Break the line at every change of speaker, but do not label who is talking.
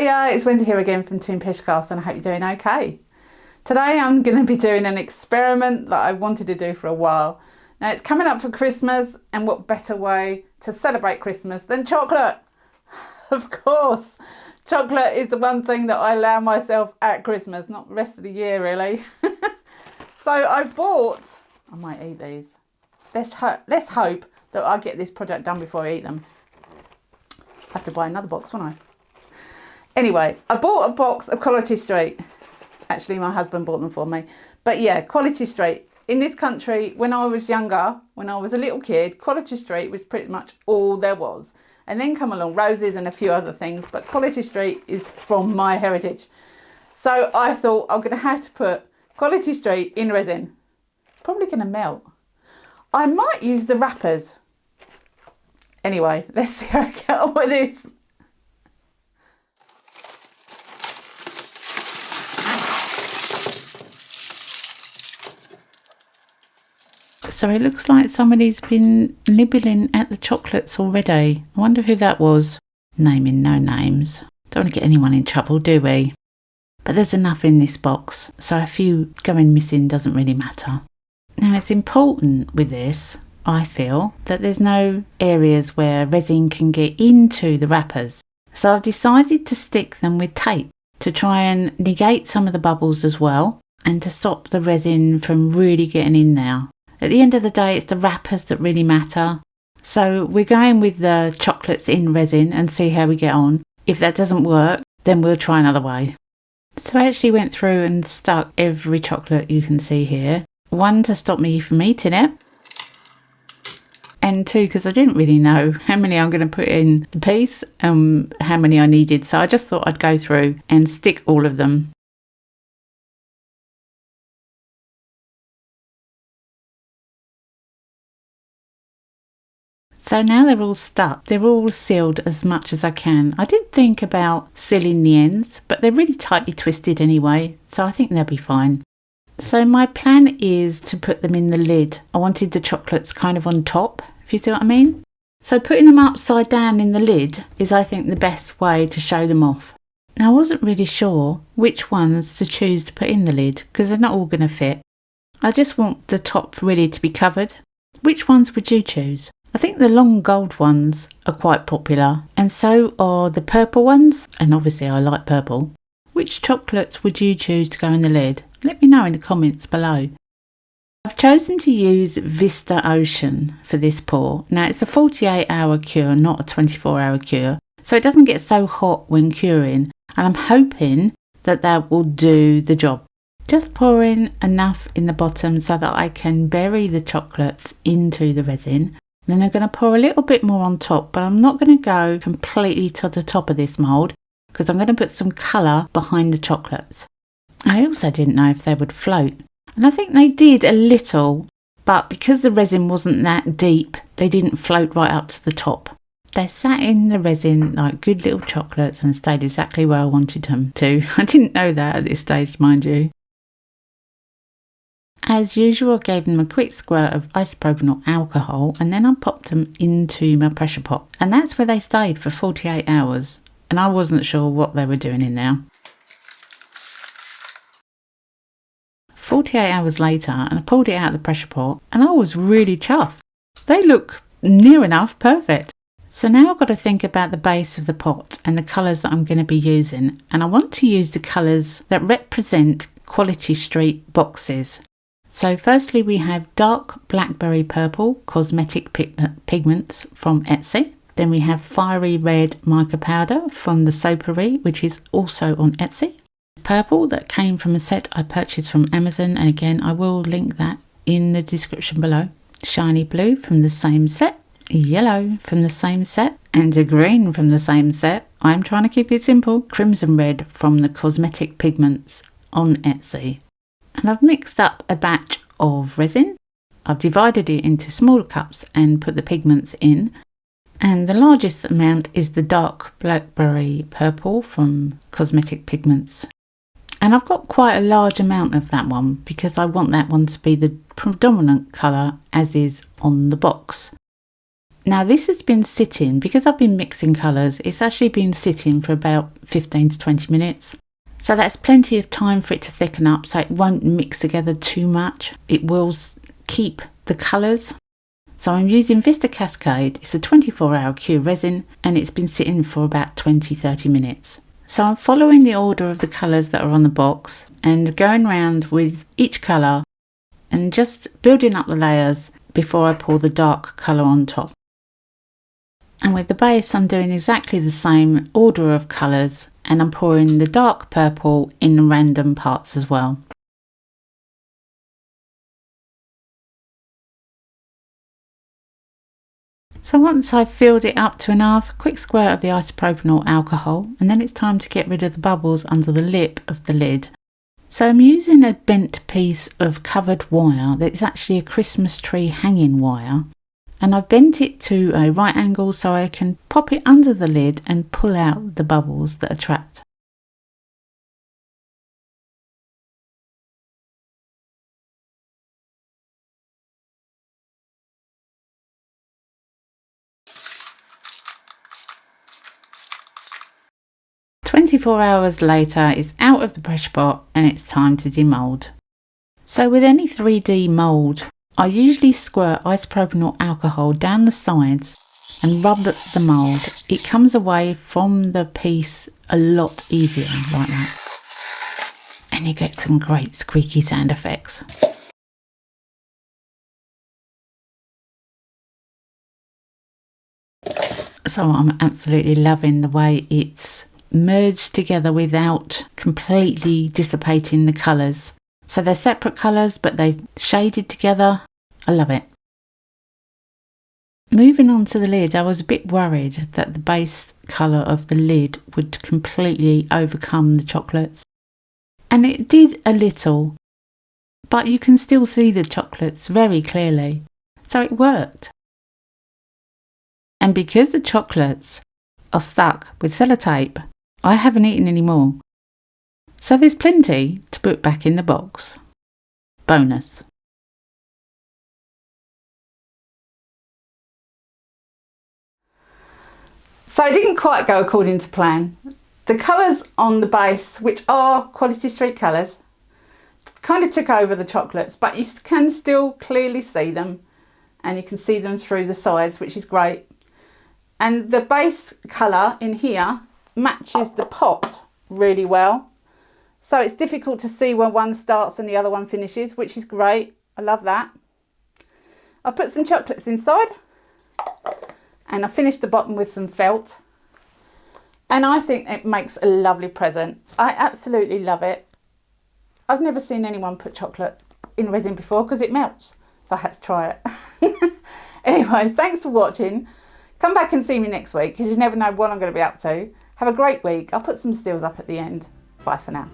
Hiya, it's Wendy here again from Toonpish and I hope you're doing okay. Today I'm going to be doing an experiment that I wanted to do for a while. Now it's coming up for Christmas, and what better way to celebrate Christmas than chocolate? Of course, chocolate is the one thing that I allow myself at Christmas, not the rest of the year really. So I've bought, I might eat these. Let's hope that I get this project done before I eat them. I have to buy another box, won't I? Anyway, I bought a box of Quality Street. Actually, my husband bought them for me. But yeah, Quality Street. In this country, when I was younger, when I was a little kid, Quality Street was pretty much all there was. And then come along Roses and a few other things. But Quality Street is from my heritage. So I thought I'm going to have to put Quality Street in resin. Probably going to melt. I might use the wrappers. Anyway, let's see how I get on with this. So it looks like somebody's been nibbling at the chocolates already. I wonder who that was. Naming no names. Don't want to get anyone in trouble, do we? But there's enough in this box, so a few going missing doesn't really matter. Now it's important with this, I feel, that there's no areas where resin can get into the wrappers. So I've decided to stick them with tape to try and negate some of the bubbles as well, and to stop the resin from really getting in there. At the end of the day, it's the wrappers that really matter. So we're going with the chocolates in resin and see how we get on. If that doesn't work, then we'll try another way. So I actually went through and stuck every chocolate you can see here. One, to stop me from eating it. And two, because I didn't really know how many I'm going to put in the piece, how many I needed. So I just thought I'd go through and stick all of them. So now they're all stuck. They're all sealed as much as I can. I did think about sealing the ends, but they're really tightly twisted anyway, so I think they'll be fine. So my plan is to put them in the lid. I wanted the chocolates kind of on top, if you see what I mean. So putting them upside down in the lid is, I think, the best way to show them off. Now I wasn't really sure which ones to choose to put in the lid, because they're not all going to fit. I just want the top really to be covered. Which ones would you choose? I think the long gold ones are quite popular, and so are the purple ones, and obviously I like purple. Which chocolates would you choose to go in the lid? Let me know in the comments below. I've chosen to use Vista Ocean for this pour. Now it's a 48-hour cure, not a 24-hour cure, so it doesn't get so hot when curing, and I'm hoping that that will do the job. Just pour in enough in the bottom so that I can bury the chocolates into the resin. Then I'm going to pour a little bit more on top, but I'm not going to go completely to the top of this mould because I'm going to put some colour behind the chocolates. I also didn't know if they would float, and I think they did a little, but because the resin wasn't that deep, they didn't float right up to the top. They sat in the resin like good little chocolates and stayed exactly where I wanted them to. I didn't know that at this stage, mind you. As usual, I gave them a quick squirt of isopropyl or alcohol, and then I popped them into my pressure pot. And that's where they stayed for 48 hours. And I wasn't sure what they were doing in there. 48 hours later, and I pulled it out of the pressure pot, and I was really chuffed. They look near enough perfect. So now I've got to think about the base of the pot and the colours that I'm going to be using. And I want to use the colours that represent Quality Street boxes. So firstly we have dark blackberry purple cosmetic pigments from Etsy. Then we have fiery red mica powder from the Soapery, which is also on Etsy. Purple that came from a set I purchased from Amazon, and again I will link that in the description below. Shiny blue from the same set, yellow from the same set, and a green from the same set. I'm trying to keep it simple. Crimson red from the cosmetic pigments on Etsy. And I've mixed up a batch of resin. I've divided it into smaller cups and put the pigments in. And the largest amount is the dark blackberry purple from Cosmetic Pigments. And I've got quite a large amount of that one because I want that one to be the predominant colour as is on the box. Now this has been sitting, because I've been mixing colours, it's actually been sitting for about 15 to 20 minutes. So that's plenty of time for it to thicken up, so it won't mix together too much. It will keep the colours. So I'm using Vista Cascade. It's a 24-hour cure resin and it's been sitting for about 20-30 minutes. So I'm following the order of the colours that are on the box and going around with each colour and just building up the layers before I pour the dark colour on top. And with the base, I'm doing exactly the same order of colours and I'm pouring the dark purple in random parts as well. So once I've filled it up to enough, a quick squirt of the isopropanol alcohol, and then it's time to get rid of the bubbles under the lip of the lid. So I'm using a bent piece of covered wire that's actually a Christmas tree hanging wire. And I've bent it to a right angle so I can pop it under the lid and pull out the bubbles that are trapped. "24 hours later, it's out of the pressure pot and it's time to demould. So with any 3D mould, I usually squirt isopropanol alcohol down the sides and rub the mould. It comes away from the piece a lot easier like that. And you get some great squeaky sound effects. So I'm absolutely loving the way it's merged together without completely dissipating the colours. So they're separate colours, but they've shaded together. I love it. Moving on to the lid, I was a bit worried that the base colour of the lid would completely overcome the chocolates. And it did a little, but you can still see the chocolates very clearly. So it worked. And because the chocolates are stuck with sellotape, I haven't eaten any more. So there's plenty to put back in the box. Bonus. So it didn't quite go according to plan. The colours on the base, which are Quality Street colours, kind of took over the chocolates, but you can still clearly see them and you can see them through the sides, which is great. And the base colour in here matches the pot really well. So it's difficult to see when one starts and the other one finishes, which is great. I love that. I put some chocolates inside and I finished the bottom with some felt. And I think it makes a lovely present. I absolutely love it. I've never seen anyone put chocolate in resin before because it melts. So I had to try it. Anyway, thanks for watching. Come back and see me next week because you never know what I'm going to be up to. Have a great week. I'll put some stills up at the end. Bye for now.